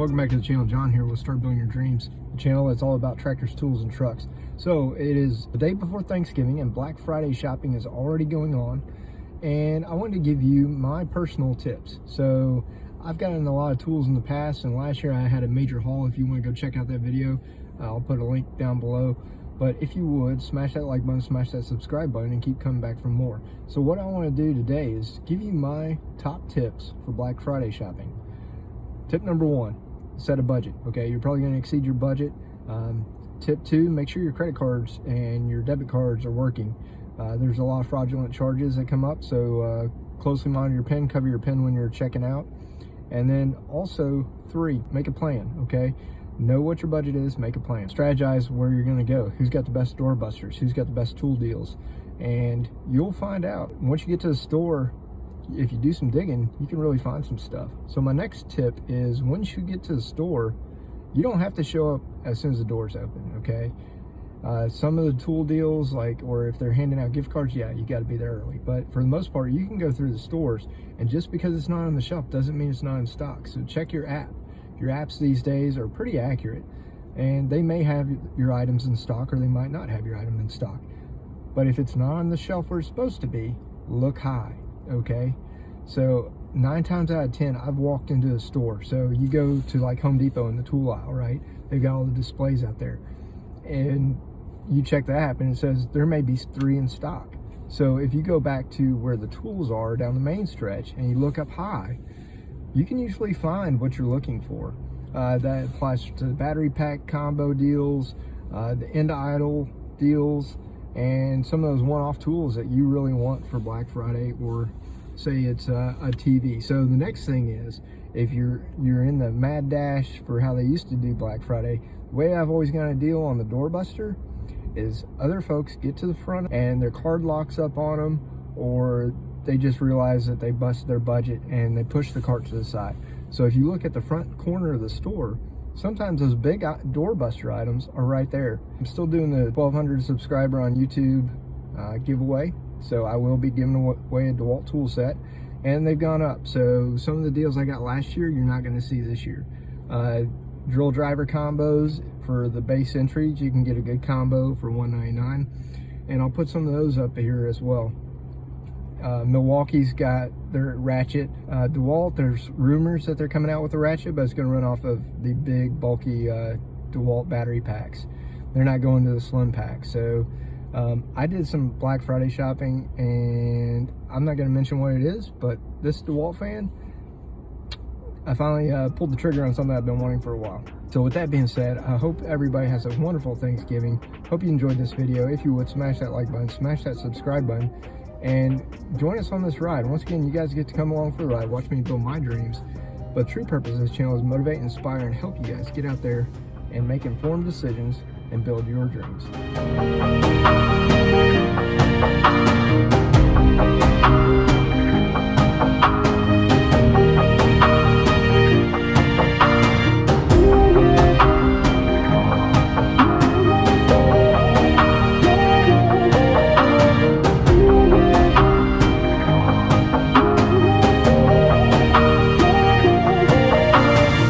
welcome back to the channel. John here with Start Building Your Dreams, the channel that's all about tractors, tools, and trucks. So it is the day before Thanksgiving and Black Friday shopping is already going on, and I wanted to give you my personal tips. So I've gotten a lot of tools in the past, and last year I had a major haul. If you want to go check out that video, I'll put a link down below. But if you would, smash that like button, smash that subscribe button, and keep coming back for more. So what I want to do today is give you my top tips for Black Friday shopping. Tip number one, set a budget. Okay, you're probably going to exceed your budget. Tip two, make sure your credit cards and your debit cards are working. There's a lot of fraudulent charges that come up, so closely monitor your PIN, cover your PIN when you're checking out. And then also, three, make a plan, okay? Know what your budget is, make a plan. Strategize where you're gonna go. Who's got the best door busters? Who's got the best tool deals? And you'll find out. Once you get to the store, if you do some digging, you can really find some stuff. So my next tip is, once you get to the store, you don't have to show up as soon as the doors open, okay? Some of the tool deals, or if they're handing out gift cards, yeah, you got to be there early. But for the most part, you can go through the stores, and just because it's not on the shelf doesn't mean it's not in stock. So check your app. Your apps these days are pretty accurate, and they may have your items in stock, or they might not have your item in stock. But if it's not on the shelf where it's supposed to be, look high, okay? So 9 times out of 10, I've walked into a store. So you go to like Home Depot in the tool aisle, right? They've got all the displays out there, and you check the app and it says there may be 3 in stock. So if you go back to where the tools are down the main stretch and you look up high, you can usually find what you're looking for. That applies to the battery pack combo deals, the end idle deals, and some of those one-off tools that you really want for Black Friday, or say it's a TV. So the next thing is, if you're in the mad dash for how they used to do Black Friday, the way I've always gotten a deal on the doorbuster is other folks get to the front and their card locks up on them, or they just realize that they busted their budget and they push the cart to the side. So if you look at the front corner of the store, sometimes those big doorbuster items are right there. I'm still doing the 1,200 subscriber on YouTube giveaway, so I will be giving away a DeWalt tool set, and they've gone up. So some of the deals I got last year, you're not going to see this year. Drill driver combos for the base entries, you can get a good combo for $199, and I'll put some of those up here as well. Milwaukee's got their ratchet. DeWalt, there's rumors that they're coming out with a ratchet, but it's going to run off of the big bulky DeWalt battery packs. They're not going to the slim pack. So I did some Black Friday shopping, and I'm not going to mention what it is, but this DeWalt fan, I finally pulled the trigger on something I've been wanting for a while. So with that being said, I hope everybody has a wonderful Thanksgiving. Hope you enjoyed this video. If you would, smash that like button, smash that subscribe button, and join us on this ride. Once again, you guys get to come along for the ride, watch me build my dreams. But the true purpose of this channel is motivate, inspire, and help you guys get out there and make informed decisions and build your dreams.